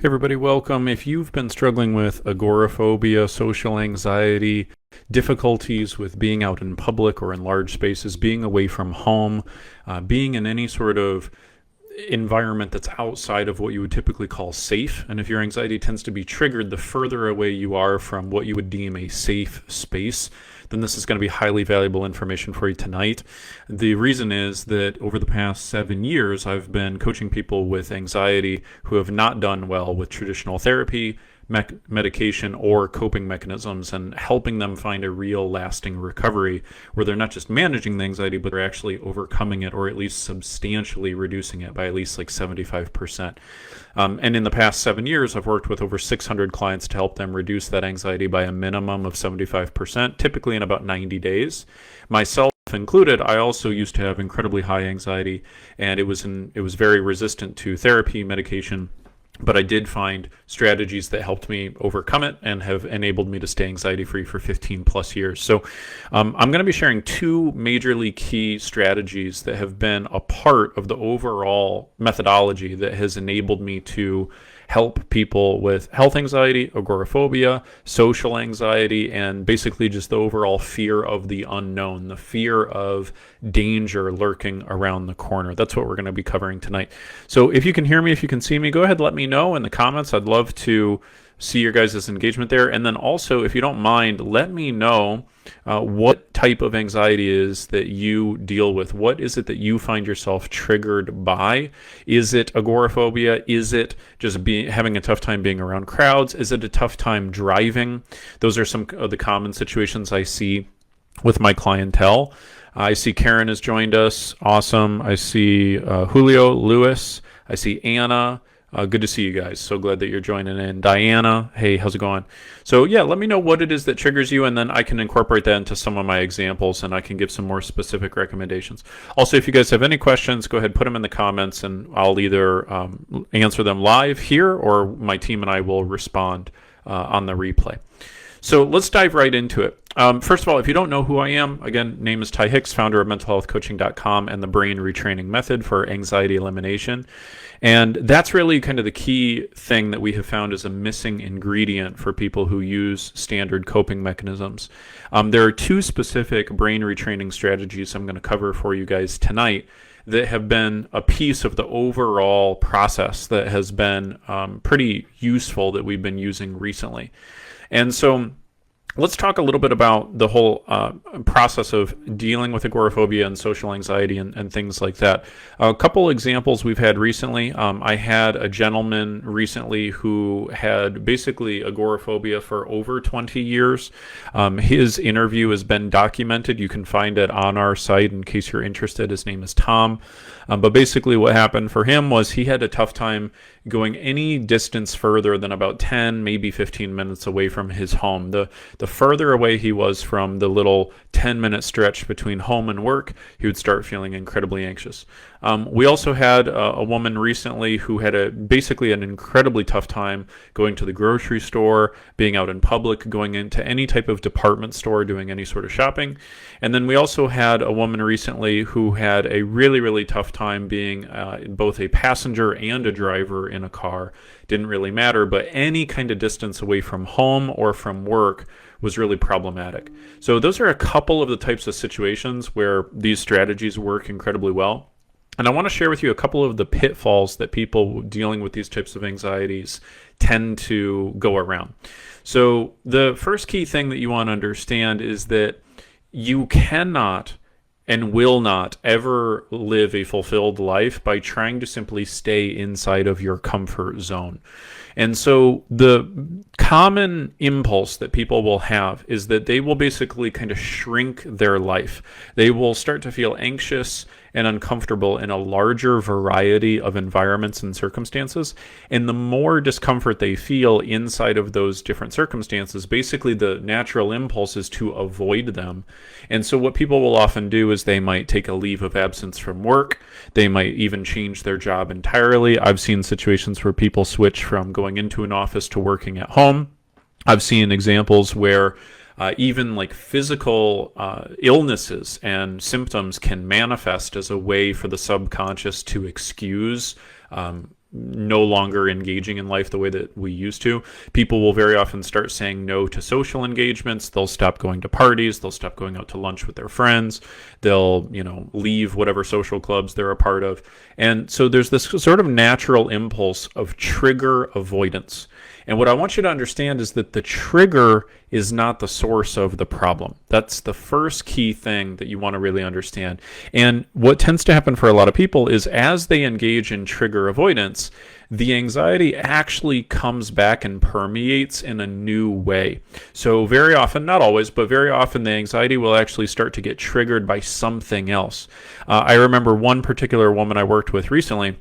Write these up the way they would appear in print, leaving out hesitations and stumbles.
Everybody, welcome. If you've been struggling with agoraphobia, social anxiety, difficulties with being out in public or in large spaces, being away from home, being in any sort of environment that's outside of what you would typically call safe, and if your anxiety tends to be triggered the further away you are from what you would deem a safe space, then this is going to be highly valuable information for you tonight. The reason is that over the past 7 years, I've been coaching people with anxiety who have not done well with traditional therapy, medication, or coping mechanisms, and helping them find a real lasting recovery where they're not just managing the anxiety, but they're actually overcoming it, or at least substantially reducing it by at least like 75%. And in the past 7 years, I've worked with over 600 clients to help them reduce that anxiety by a minimum of 75%, typically in about 90 days. Myself included, I also used to have incredibly high anxiety, and it was very resistant to therapy, medication. But I did find strategies that helped me overcome it and have enabled me to stay anxiety-free for 15 plus years. So I'm going to be sharing two majorly key strategies that have been a part of the overall methodology that has enabled me to help people with health anxiety, agoraphobia, social anxiety, and basically just the overall fear of the unknown, the fear of danger lurking around the corner. That's what we're going to be covering tonight. So if you can hear me, if you can see me, go ahead and let me know in the comments. I'd love to see your guys' engagement there. And then also, if you don't mind, let me know what type of anxiety is that you deal with. What is it that you find yourself triggered by? Is it agoraphobia? Is it just having a tough time being around crowds? Is it a tough time driving? Those are some of the common situations I see with my clientele. I see Karen has joined us. Awesome. I see Julio, Lewis. I see Anna. Good to see you guys. So glad that you're joining in. Diana, hey, how's it going? So yeah, let me know what it is that triggers you, and then I can incorporate that into some of my examples, and I can give some more specific recommendations. Also, if you guys have any questions, go ahead and put them in the comments, and I'll either answer them live here, or my team and I will respond on the replay. So let's dive right into it. First of all, if you don't know who I am, again, name is Ty Hicks, founder of mentalhealthcoaching.com and the brain retraining method for anxiety elimination. And that's really kind of the key thing that we have found is a missing ingredient for people who use standard coping mechanisms. There are two specific brain retraining strategies I'm going to cover for you guys tonight that have been a piece of the overall process that has been pretty useful that we've been using recently. And so let's talk a little bit about the whole process of dealing with agoraphobia and social anxiety and things like that. A couple examples we've had recently. I had a gentleman recently who had basically agoraphobia for over 20 years. His interview has been documented. You can find it on our site in case you're interested. His name is Tom. But basically what happened for him was he had a tough time going any distance further than about 10, maybe 15 minutes away from his home. The further away he was from the little 10-minute stretch between home and work, he would start feeling incredibly anxious. We also had a woman recently who had basically an incredibly tough time going to the grocery store, being out in public, going into any type of department store, doing any sort of shopping. And then we also had a woman recently who had a really, really tough time being both a passenger and a driver in a car. Didn't really matter, but any kind of distance away from home or from work was really problematic. So those are a couple of the types of situations where these strategies work incredibly well. And I want to share with you a couple of the pitfalls that people dealing with these types of anxieties tend to go around. So the first key thing that you want to understand is that you cannot and will not ever live a fulfilled life by trying to simply stay inside of your comfort zone. And so the common impulse that people will have is that they will basically kind of shrink their life. They will start to feel anxious and uncomfortable in a larger variety of environments and circumstances. And the more discomfort they feel inside of those different circumstances, basically the natural impulse is to avoid them. And so what people will often do is they might take a leave of absence from work. They might even change their job entirely. I've seen situations where people switch from going into an office to working at home. I've seen examples where even like physical illnesses and symptoms can manifest as a way for the subconscious to excuse no longer engaging in life the way that we used to. People will very often start saying no to social engagements. They'll stop going to parties. They'll stop going out to lunch with their friends. They'll, leave whatever social clubs they're a part of. And so there's this sort of natural impulse of trigger avoidance. And what I want you to understand is that the trigger is not the source of the problem. That's the first key thing that you want to really understand. And what tends to happen for a lot of people is as they engage in trigger avoidance, the anxiety actually comes back and permeates in a new way. So very often, not always, but very often the anxiety will actually start to get triggered by something else. I remember one particular woman I worked with recently.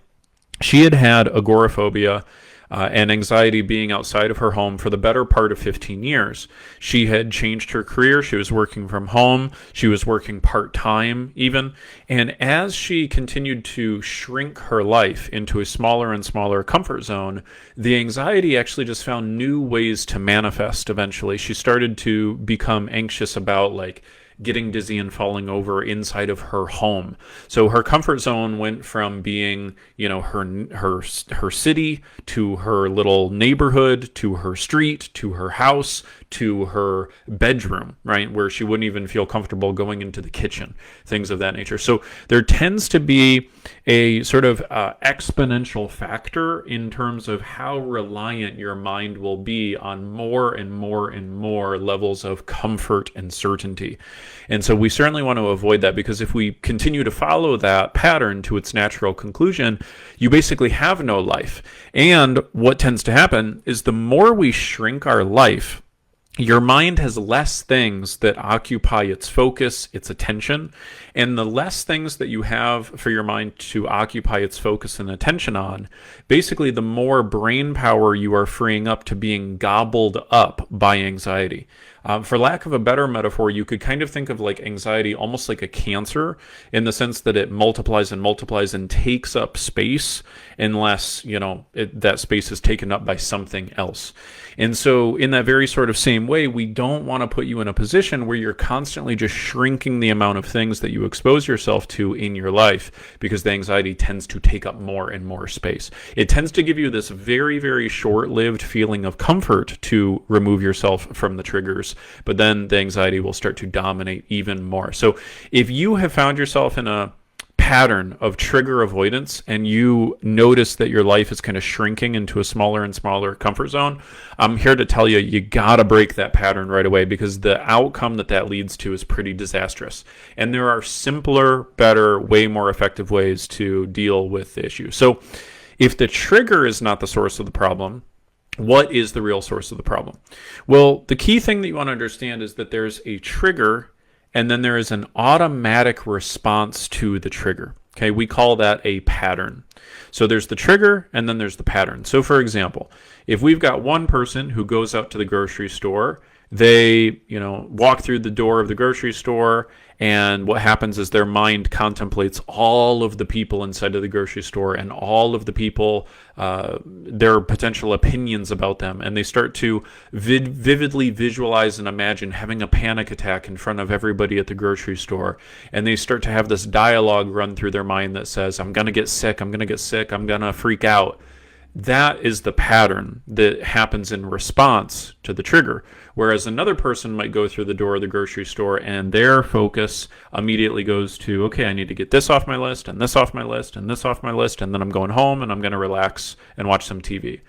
She had agoraphobia and anxiety being outside of her home for the better part of 15 years. She had changed her career. She was working from home. She was working part-time even. And as she continued to shrink her life into a smaller and smaller comfort zone, the anxiety actually just found new ways to manifest eventually. She started to become anxious about getting dizzy and falling over inside of her home. So her comfort zone went from being, her city to her little neighborhood to her street to her house to her bedroom, right, where she wouldn't even feel comfortable going into the kitchen, things of that nature. So there tends to be a sort of exponential factor in terms of how reliant your mind will be on more and more and more levels of comfort and certainty. And so we certainly want to avoid that, because if we continue to follow that pattern to its natural conclusion, you basically have no life. And what tends to happen is the more we shrink our life, your mind has less things that occupy its focus, its attention, and the less things that you have for your mind to occupy its focus and attention on, basically the more brain power you are freeing up to being gobbled up by anxiety. For lack of a better metaphor, you could kind of think of anxiety almost like a cancer, in the sense that it multiplies and multiplies and takes up space unless, that space is taken up by something else. And so in that very sort of same way, we don't want to put you in a position where you're constantly just shrinking the amount of things that you expose yourself to in your life, because the anxiety tends to take up more and more space. It tends to give you this very, very short-lived feeling of comfort to remove yourself from the triggers, but then the anxiety will start to dominate even more. So if you have found yourself in a pattern of trigger avoidance and you notice that your life is kind of shrinking into a smaller and smaller comfort zone, I'm here to tell you, you got to break that pattern right away, because the outcome that leads to is pretty disastrous. And there are simpler, better, way more effective ways to deal with the issue. So if the trigger is not the source of the problem, what is the real source of the problem? Well, the key thing that you want to understand is that there's a trigger and then there is an automatic response to the trigger. Okay, we call that a pattern. So there's the trigger and then there's the pattern. So for example, if we've got one person who goes out to the grocery store, they, walk through the door of the grocery store, and what happens is their mind contemplates all of the people inside of the grocery store and all of the people, their potential opinions about them, and they start to vividly visualize and imagine having a panic attack in front of everybody at the grocery store, and they start to have this dialogue run through their mind that says, I'm going to get sick, I'm going to get sick, I'm going to freak out. That is the pattern that happens in response to the trigger. Whereas another person might go through the door of the grocery store and their focus immediately goes to, okay, I need to get this off my list and this off my list and this off my list, and then I'm going home and I'm going to relax and watch some TV.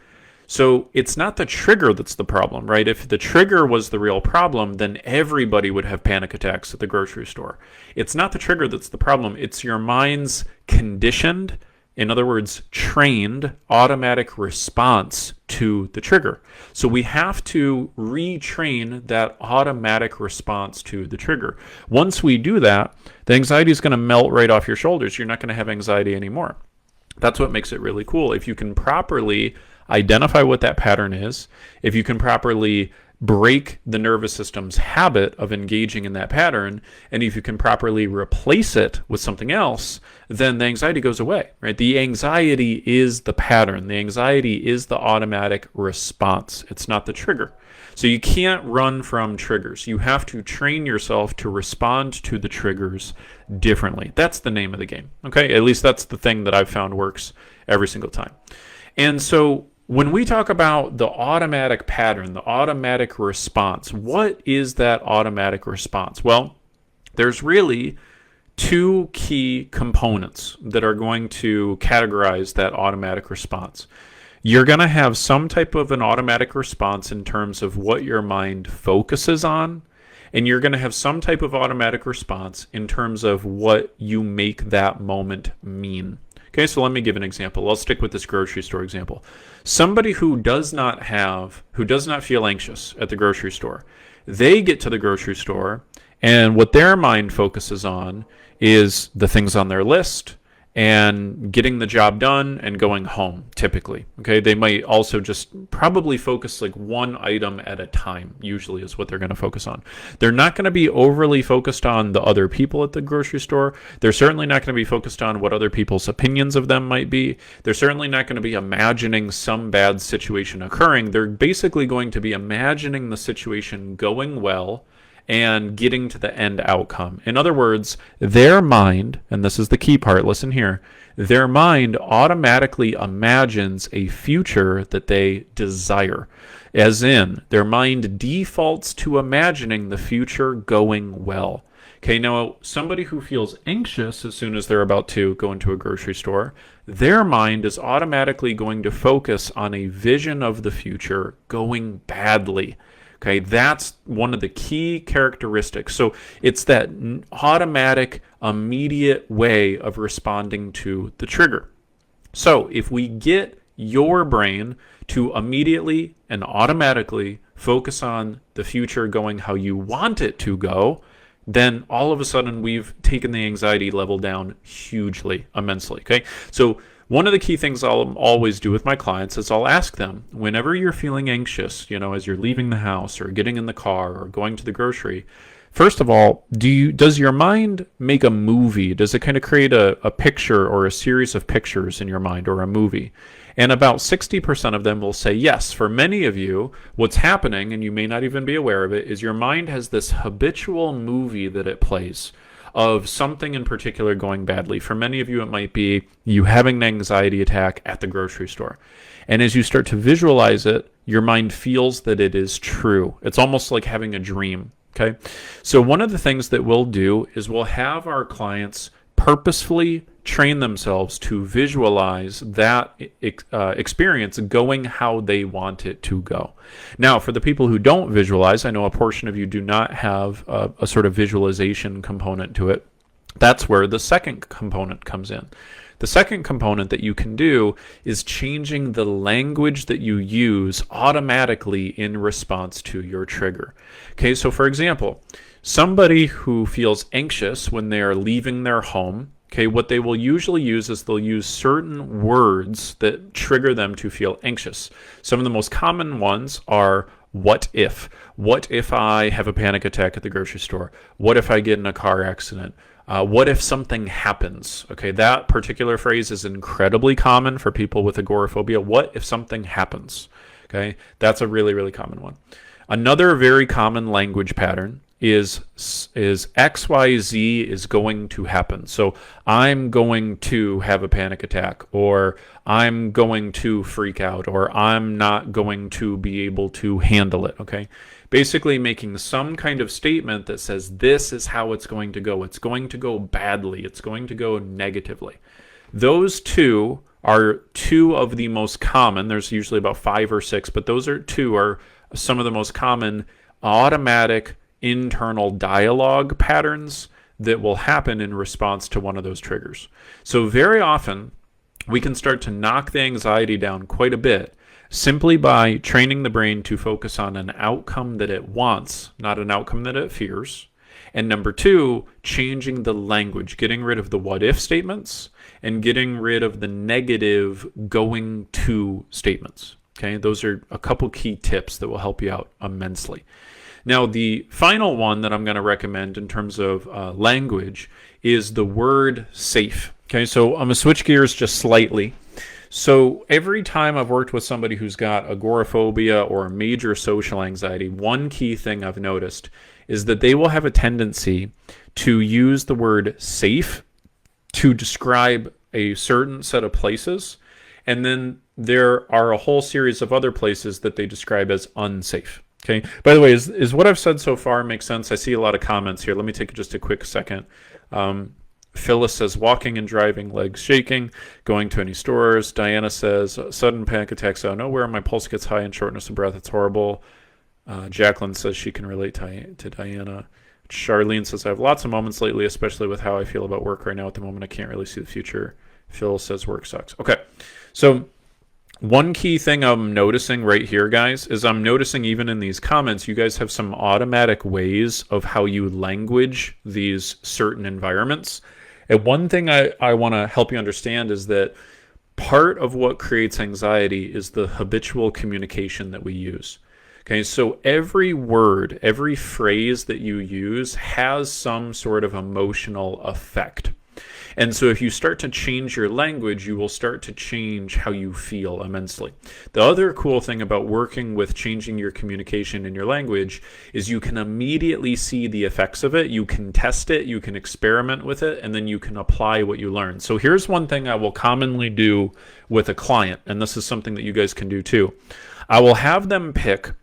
So it's not the trigger that's the problem, right? If the trigger was the real problem, then everybody would have panic attacks at the grocery store. It's not the trigger that's the problem. It's your mind's conditioned, in other words, trained automatic response to the trigger. So we have to retrain that automatic response to the trigger. Once we do that, the anxiety is going to melt right off your shoulders. You're not going to have anxiety anymore. That's what makes it really cool. If you can properly identify what that pattern is, if you can properly break the nervous system's habit of engaging in that pattern, and if you can properly replace it with something else, then the anxiety goes away, right? The anxiety is the pattern. The anxiety is the automatic response. It's not the trigger. So you can't run from triggers. You have to train yourself to respond to the triggers differently. That's the name of the game, okay? At least that's the thing that I've found works every single time. And so when we talk about the automatic pattern, the automatic response, what is that automatic response? Well, there's really two key components that are going to categorize that automatic response. You're going to have some type of an automatic response in terms of what your mind focuses on, and you're going to have some type of automatic response in terms of what you make that moment mean. Okay, so let me give an example. I'll stick with this grocery store example. Somebody who does not feel anxious at the grocery store, they get to the grocery store, and what their mind focuses on is the things on their list and getting the job done and going home, typically. Okay, they might also just probably focus like one item at a time, usually is what they're going to focus on. They're not going to be overly focused on the other people at the grocery store. They're certainly not going to be focused on what other people's opinions of them might be. They're certainly not going to be imagining some bad situation occurring. They're basically going to be imagining the situation going well and getting to the end outcome. In other words, their mind, and this is the key part, listen here, their mind automatically imagines a future that they desire. As in, their mind defaults to imagining the future going well. Okay, now somebody who feels anxious as soon as they're about to go into a grocery store, their mind is automatically going to focus on a vision of the future going badly. Okay, that's one of the key characteristics. So it's that automatic, immediate way of responding to the trigger. So if we get your brain to immediately and automatically focus on the future going how you want it to go, then all of a sudden we've taken the anxiety level down hugely, immensely. Okay, so one of the key things I'll always do with my clients is I'll ask them, whenever you're feeling anxious, as you're leaving the house or getting in the car or going to the grocery, first of all, does your mind make a movie? Does it kind of create a picture or a series of pictures in your mind, or a movie? And about 60% of them will say yes. For many of you, what's happening, and you may not even be aware of it, is your mind has this habitual movie that it plays of something in particular going badly. For many of you, it might be you having an anxiety attack at the grocery store. And as you start to visualize it, your mind feels that it is true. It's almost like having a dream. Okay? So one of the things that we'll do is we'll have our clients purposefully train themselves to visualize that experience going how they want it to go. Now, for the people who don't visualize, I know a portion of you do not have a sort of visualization component to it. That's where the second component comes in. The second component that you can do is changing the language that you use automatically in response to your trigger. Okay, so for example, somebody who feels anxious when they are leaving their home, okay, what they will usually use is they'll use certain words that trigger them to feel anxious. Some of the most common ones are what if? What if I have a panic attack at the grocery store? What if I get in a car accident? What if something happens? Okay, that particular phrase is incredibly common for people with agoraphobia. What if something happens? Okay, that's a really, really common one. Another very common language pattern is XYZ is going to happen. So I'm going to have a panic attack, or I'm going to freak out, or I'm not going to be able to handle it. Okay, basically making some kind of statement that says this is how it's going to go. It's going to go badly. It's going to go negatively. Those two are two of the most common. There's usually about 5 or 6, but those are some of the most common automatic internal dialogue patterns that will happen in response to one of those triggers. So very often we can start to knock the anxiety down quite a bit simply by training the brain to focus on an outcome that it wants, not an outcome that it fears. And number 2, changing the language, getting rid of the what if statements and getting rid of the negative going to statements. Okay, those are a couple key tips that will help you out immensely. Now, the final one that I'm going to recommend in terms of language is the word safe. Okay, so I'm going to switch gears just slightly. So every time I've worked with somebody who's got agoraphobia or major social anxiety, one key thing I've noticed is that they will have a tendency to use the word safe to describe a certain set of places And then there are a whole series of other places that they describe as unsafe. Okay. By the way, is what I've said so far make sense? I see a lot of comments here. Let me take just a quick second. Phyllis says walking and driving, legs shaking, going to any stores. Diana says sudden panic attacks out of nowhere. My pulse gets high and shortness of breath. It's horrible. Jacqueline says she can relate to Diana. Charlene says I have lots of moments lately, especially with how I feel about work right now. At the moment, I can't really see the future. Phil says work sucks. Okay, so one key thing I'm noticing right here, guys, is I'm noticing even in these comments, you guys have some automatic ways of how you language these certain environments. And one thing I want to help you understand is that part of what creates anxiety is the habitual communication that we use. Okay, so every word, every phrase that you use has some sort of emotional effect. And so if you start to change your language, you will start to change how you feel immensely. The other cool thing about working with changing your communication in your language is you can immediately see the effects of it. You can test it, you can experiment with it, and then you can apply what you learn. So here's one thing I will commonly do with a client, and this is something that you guys can do too. I will have them pick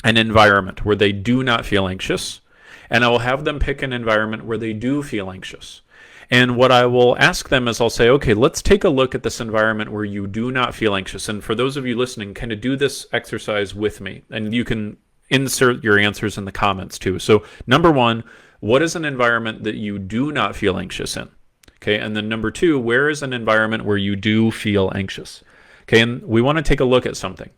an environment where they do not feel anxious, and I will have them pick an environment where they do feel anxious. And what I will ask them is I'll say, okay, let's take a look at this environment where you do not feel anxious. And for those of you listening, kind of do this exercise with me. And you can insert your answers in the comments too. So number one, what is an environment that you do not feel anxious in? Okay, and then number two, where is an environment where you do feel anxious? Okay, and we want to take a look at something.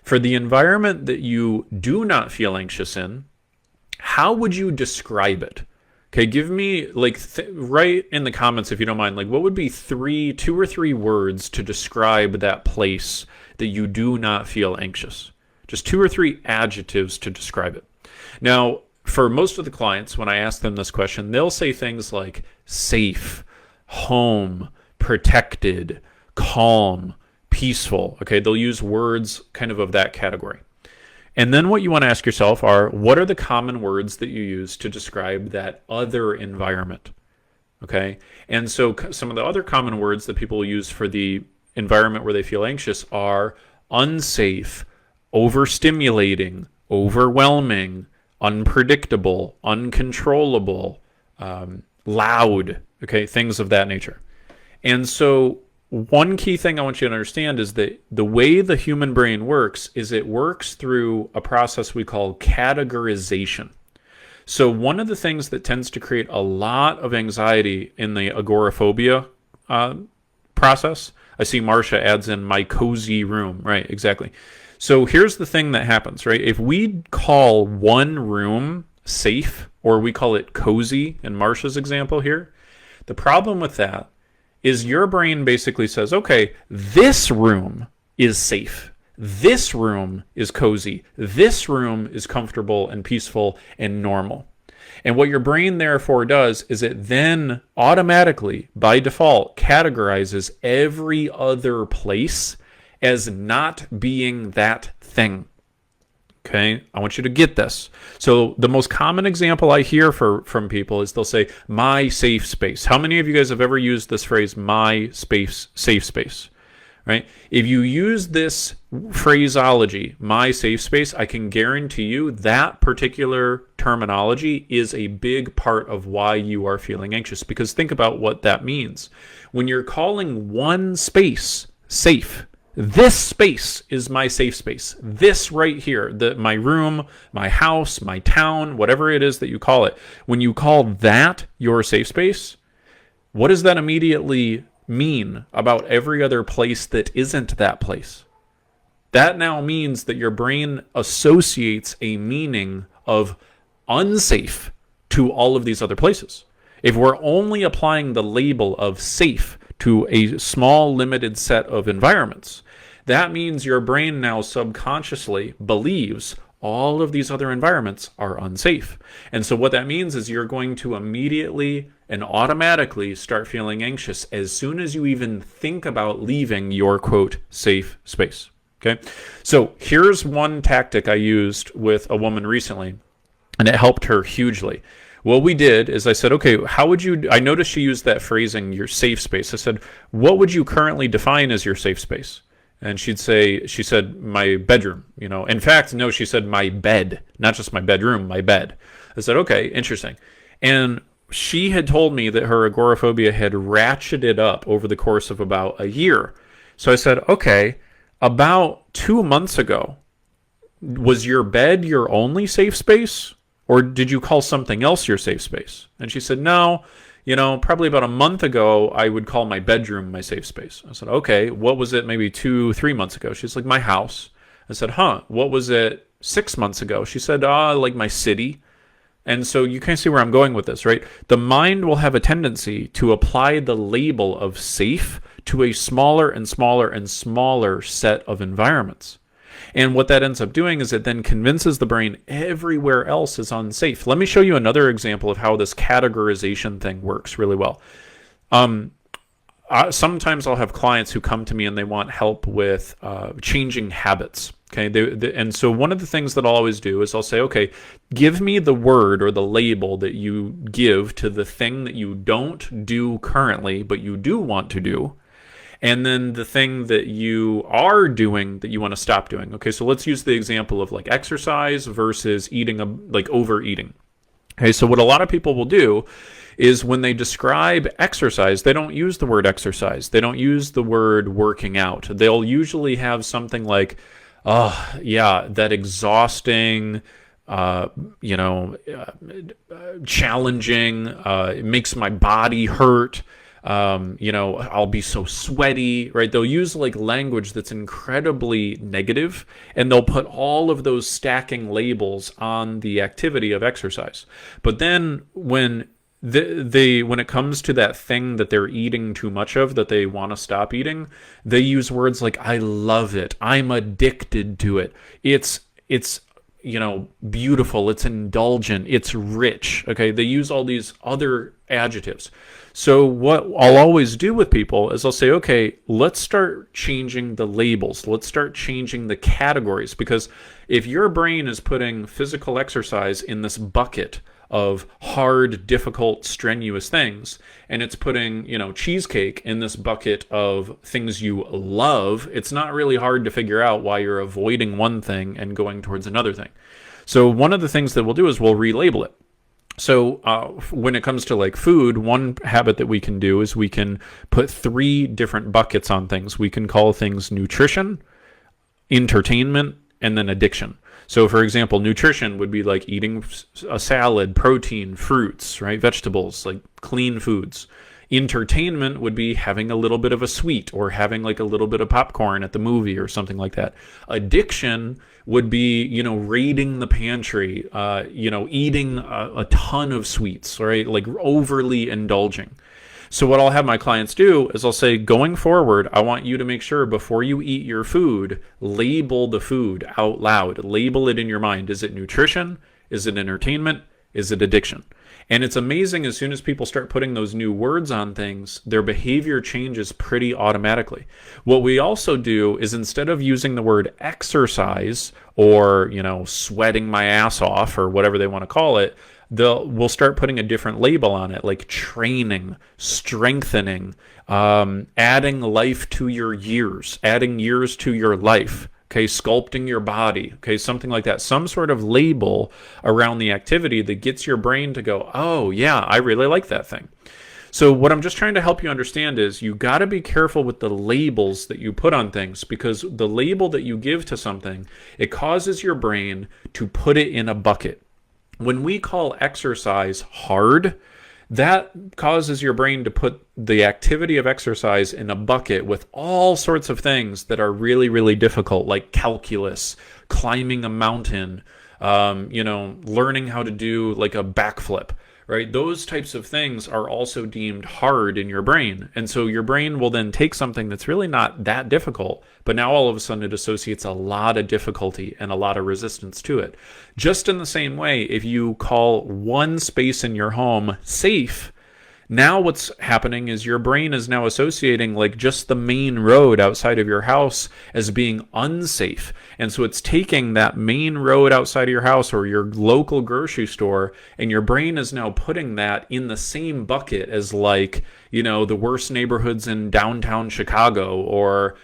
For the environment that you do not feel anxious in, how would you describe it? Okay, give me, like, write in the comments, if you don't mind, like, what would be two or three words to describe that place that you do not feel anxious? Just 2 or 3 adjectives to describe it. Now, for most of the clients, when I ask them this question, they'll say things like safe, home, protected, calm, peaceful. Okay, they'll use words kind of that category. And then what you want to ask yourself are, what are the common words that you use to describe that other environment? Okay, and so some of the other common words that people use for the environment where they feel anxious are unsafe, overstimulating, overwhelming, unpredictable, uncontrollable, loud, okay, things of that nature. And so one key thing I want you to understand is that the way the human brain works is it works through a process we call categorization. So one of the things that tends to create a lot of anxiety in the agoraphobia process, I see Marcia adds in my cozy room. Right, exactly. So here's the thing that happens, right? If we call one room safe, or we call it cozy in Marcia's example here, the problem with that is your brain basically says, okay, this room is safe. This room is cozy. This room is comfortable and peaceful and normal. And what your brain therefore does is it then automatically, by default, categorizes every other place as not being that thing. Okay, I want you to get this. So the most common example I hear from people is they'll say, my safe space. How many of you guys have ever used this phrase, my space, safe space? Right? If you use this phraseology, my safe space, I can guarantee you that particular terminology is a big part of why you are feeling anxious. Because think about what that means. When you're calling one space safe, this space is my safe space. This right here, my room, my house, my town, whatever it is that you call it. When you call that your safe space, what does that immediately mean about every other place that isn't that place? That now means that your brain associates a meaning of unsafe to all of these other places. If we're only applying the label of safe to a small limited set of environments, that means your brain now subconsciously believes all of these other environments are unsafe. And so what that means is you're going to immediately and automatically start feeling anxious as soon as you even think about leaving your, quote, safe space. Okay? So here's one tactic I used with a woman recently, and it helped her hugely. What we did is I said, okay, how would you, I noticed she used that phrasing, your safe space. I said, what would you currently define as your safe space? And she said, my bedroom, you know. In fact, no, she said my bed, not just my bedroom, my bed. I said, okay, interesting. And she had told me that her agoraphobia had ratcheted up over the course of about a year. So I said, okay, about 2 months ago, was your bed your only safe space? Or did you call something else your safe space? And she said, no, you know, probably about a month ago, I would call my bedroom my safe space. I said, okay, what was it maybe 2, 3 months ago? She's like, my house. I said, huh, what was it 6 months ago? She said, like my city. And so you kind of see where I'm going with this, right? The mind will have a tendency to apply the label of safe to a smaller and smaller and smaller set of environments. And what that ends up doing is it then convinces the brain everywhere else is unsafe. Let me show you another example of how this categorization thing works really well. Sometimes I'll have clients who come to me and they want help with changing habits. Okay, and so one of the things that I'll always do is I'll say, okay, give me the word or the label that you give to the thing that you don't do currently, but you do want to do, and then the thing that you are doing that you want to stop doing. Okay, so let's use the example of like exercise versus like overeating. Okay, so what a lot of people will do is when they describe exercise, they don't use the word exercise. They don't use the word working out. They'll usually have something like, oh, yeah, that exhausting, challenging, it makes my body hurt. I'll be so sweaty, right? They'll use like language that's incredibly negative, and they'll put all of those stacking labels on the activity of exercise. But then when when it comes to that thing that they're eating too much of, that they want to stop eating, they use words like, I love it, I'm addicted to it, it's beautiful, it's indulgent, it's rich. Okay, they use all these other adjectives. So what I'll always do with people is I'll say, okay, let's start changing the labels. Let's start changing the categories. Because if your brain is putting physical exercise in this bucket of hard, difficult, strenuous things, and it's putting, cheesecake in this bucket of things you love, it's not really hard to figure out why you're avoiding one thing and going towards another thing. So one of the things that we'll do is we'll relabel it. So when it comes to like food, one habit that we can do is we can put 3 different buckets on things. We can call things nutrition, entertainment, and then addiction. So for example, nutrition would be like eating a salad, protein, fruits, right? Vegetables, like clean foods. Entertainment would be having a little bit of a sweet or having like a little bit of popcorn at the movie or something like that. Addiction would be, raiding the pantry, eating a ton of sweets, right? Like overly indulging. So what I'll have my clients do is I'll say, going forward, I want you to make sure before you eat your food, label the food out loud. Label it in your mind. Is it nutrition? Is it entertainment? Is it addiction? And it's amazing, as soon as people start putting those new words on things, their behavior changes pretty automatically. What we also do is, instead of using the word exercise or, sweating my ass off or whatever they want to call it, we'll start putting a different label on it, like training, strengthening, adding life to your years, adding years to your life. Okay, sculpting your body, okay, something like that. Some sort of label around the activity that gets your brain to go, oh yeah, I really like that thing. So what I'm just trying to help you understand is you got to be careful with the labels that you put on things, because the label that you give to something, it causes your brain to put it in a bucket. When we call exercise hard, that causes your brain to put the activity of exercise in a bucket with all sorts of things that are really, really difficult, like calculus, climbing a mountain, learning how to do like a backflip, right? Those types of things are also deemed hard in your brain. And so your brain will then take something that's really not that difficult, but now all of a sudden it associates a lot of difficulty and a lot of resistance to it. Just in the same way, if you call one space in your home safe, Now what's happening is your brain is now associating like just the main road outside of your house as being unsafe. And so it's taking that main road outside of your house or your local grocery store, and your brain is now putting that in the same bucket as like, you know, the worst neighborhoods in downtown Chicago, or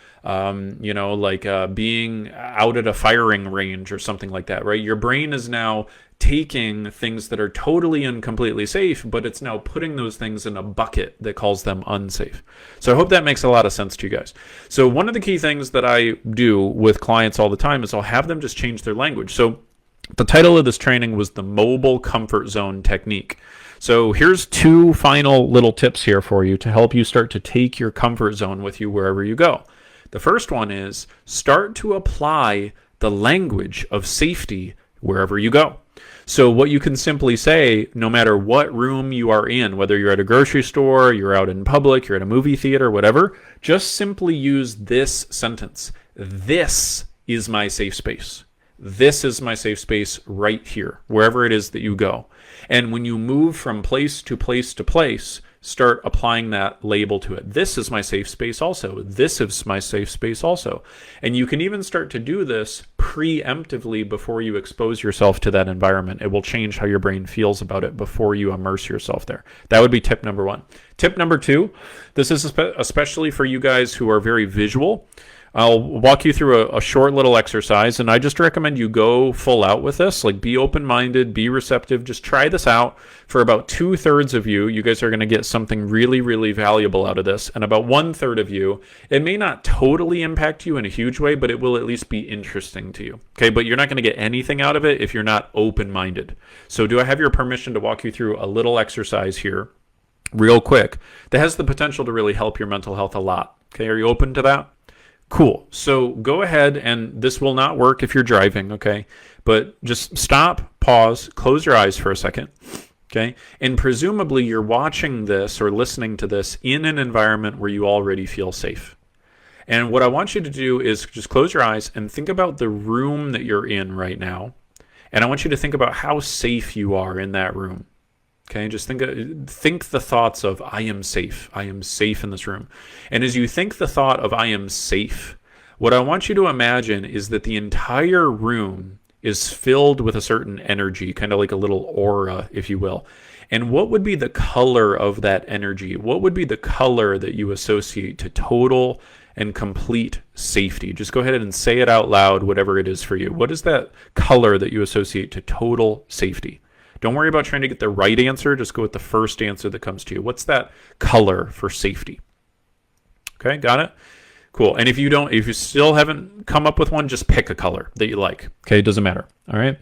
being out at a firing range or something like that, right? Your brain is now taking things that are totally and completely safe, but it's now putting those things in a bucket that calls them unsafe. So I hope that makes a lot of sense to you guys. So one of the key things that I do with clients all the time is I'll have them just change their language. So the title of this training was the Mobile Comfort Zone Technique. So here's 2 final little tips here for you to help you start to take your comfort zone with you wherever you go. The first one is start to apply the language of safety wherever you go. So what you can simply say, no matter what room you are in, whether you're at a grocery store, you're out in public, you're at a movie theater, whatever, just simply use this sentence. This is my safe space. This is my safe space right here, wherever it is that you go. And when you move from place to place to place, start applying that label to it. This is my safe space also. This is my safe space also. And you can even start to do this preemptively before you expose yourself to that environment. It will change how your brain feels about it before you immerse yourself there. That would be tip number 1. Tip number 2, this is especially for you guys who are very visual. I'll walk you through a short little exercise, and I just recommend you go full out with this. Like, be open-minded, be receptive. Just try this out. For about 2/3 of you, you guys are going to get something really, really valuable out of this. And about 1/3 of you, it may not totally impact you in a huge way, but it will at least be interesting to you. Okay, but you're not going to get anything out of it if you're not open-minded. So do I have your permission to walk you through a little exercise here real quick that has the potential to really help your mental health a lot? Okay, are you open to that? Cool. So go ahead, and this will not work if you're driving, okay? But just stop, pause, close your eyes for a second, okay? And presumably you're watching this or listening to this in an environment where you already feel safe. And what I want you to do is just close your eyes and think about the room that you're in right now. And I want you to think about how safe you are in that room. Okay, just think the thoughts of I am safe. I am safe in this room. And as you think the thought of I am safe, what I want you to imagine is that the entire room is filled with a certain energy, kind of like a little aura, if you will. And what would be the color of that energy? What would be the color that you associate to total and complete safety? Just go ahead and say it out loud, whatever it is for you. What is that color that you associate to total safety? Don't worry about trying to get the right answer. Just go with the first answer that comes to you. What's that color for safety? Okay, got it? Cool. And if you still haven't come up with one, just pick a color that you like. Okay, it doesn't matter. All right.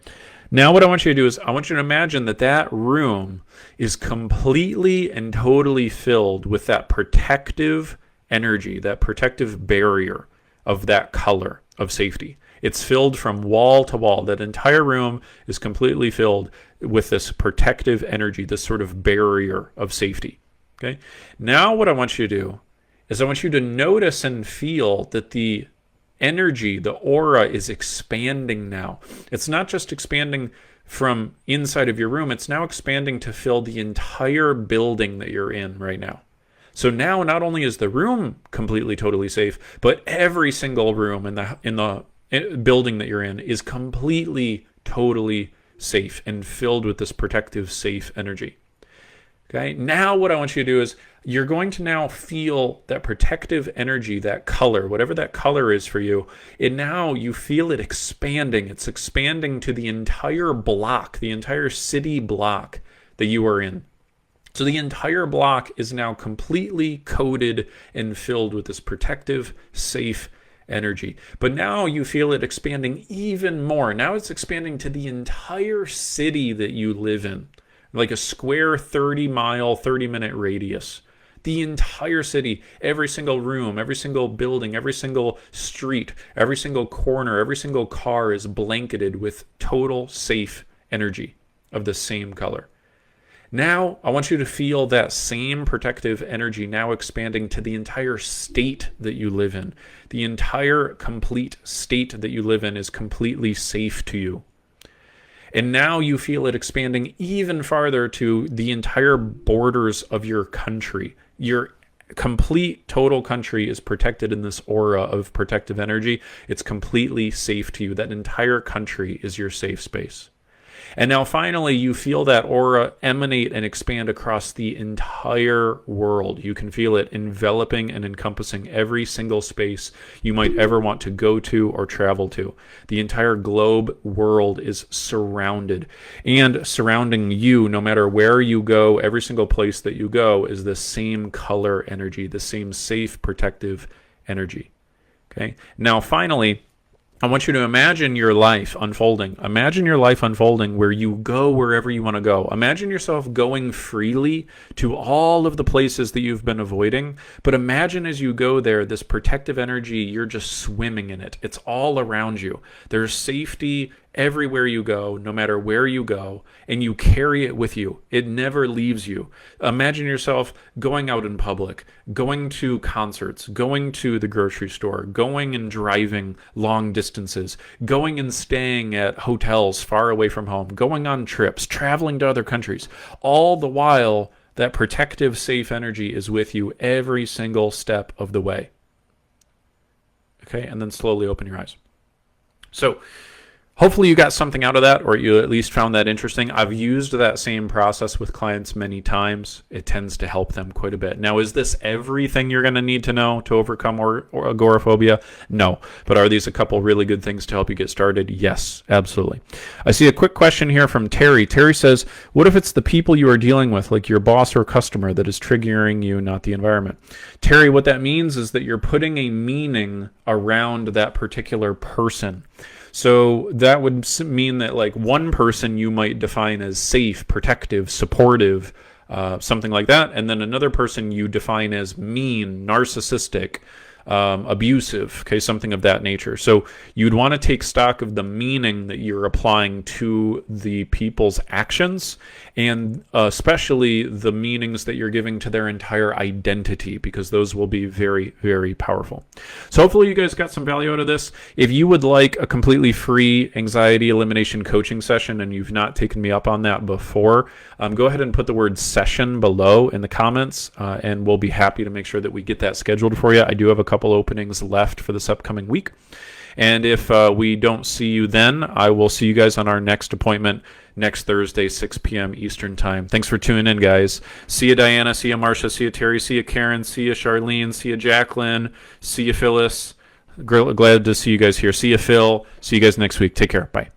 Now what I want you to do is I want you to imagine that room is completely and totally filled with that protective energy, that protective barrier of that color of safety. It's filled from wall to wall. That entire room is completely filled with this protective energy, this sort of barrier of safety. Okay. Now what I want you to do is I want you to notice and feel that the energy, the aura is expanding now. It's not just expanding from inside of your room. It's now expanding to fill the entire building that you're in right now. So now not only is the room completely, totally safe, but every single room in the building that you're in is completely, totally safe and filled with this protective, safe energy. Okay, now what I want you to do is you're going to now feel that protective energy, that color, whatever that color is for you, and now you feel it expanding. It's expanding to the entire block, the entire city block that you are in. So the entire block is now completely coated and filled with this protective, safe energy. But now you feel it expanding even more. Now it's expanding to the entire city that you live in, like a square 30-mile, 30-minute radius. The entire city, every single room, every single building, every single street, every single corner, every single car is blanketed with total safe energy of the same color. Now, I want you to feel that same protective energy now expanding to the entire state that you live in. The entire complete state that you live in is completely safe to you. And now you feel it expanding even farther to the entire borders of your country. Your complete total country is protected in this aura of protective energy. It's completely safe to you. That entire country is your safe space. And now finally, you feel that aura emanate and expand across the entire world. You can feel it enveloping and encompassing every single space you might ever want to go to or travel to. The entire globe world is surrounded. And surrounding you, no matter where you go, every single place that you go is the same color energy, the same safe, protective energy. Okay. Now finally, I want you to imagine your life unfolding. Imagine your life unfolding where you go wherever you want to go. Imagine yourself going freely to all of the places that you've been avoiding. But imagine as you go there, this protective energy, you're just swimming in it. It's all around you. There's safety everywhere you go, no matter where you go, and you carry it with you. It never leaves you. Imagine yourself going out in public, going to concerts, going to the grocery store, going and driving long distances, going and staying at hotels far away from home, going on trips, traveling to other countries. All the while, that protective, safe energy is with you every single step of the way. Okay, and then slowly open your eyes. So, hopefully you got something out of that, or you at least found that interesting. I've used that same process with clients many times. It tends to help them quite a bit. Now, is this everything you're going to need to know to overcome or agoraphobia? No. But are these a couple really good things to help you get started? Yes, absolutely. I see a quick question here from Terry. Terry says, what if it's the people you are dealing with, like your boss or customer, that is triggering you, not the environment? Terry, what that means is that you're putting a meaning around that particular person. So that would mean that like one person you might define as safe, protective, supportive, something like that. And then another person you define as mean, narcissistic, abusive, okay, something of that nature. So you'd want to take stock of the meaning that you're applying to the people's actions, and especially the meanings that you're giving to their entire identity, because those will be very, very powerful. So hopefully you guys got some value out of this. If you would like a completely free anxiety elimination coaching session and you've not taken me up on that before, go ahead and put the word session below in the comments, and we'll be happy to make sure that we get that scheduled for you. I do have a couple openings left for this upcoming week. And if we don't see you then, I will see you guys on our next appointment next Thursday, 6 p.m. Eastern Time. Thanks for tuning in, guys. See you, Diana. See you, Marcia. See you, Terry. See you, Karen. See you, Charlene. See you, Jacqueline. See you, Phyllis. Glad to see you guys here. See you, Phil. See you guys next week. Take care. Bye.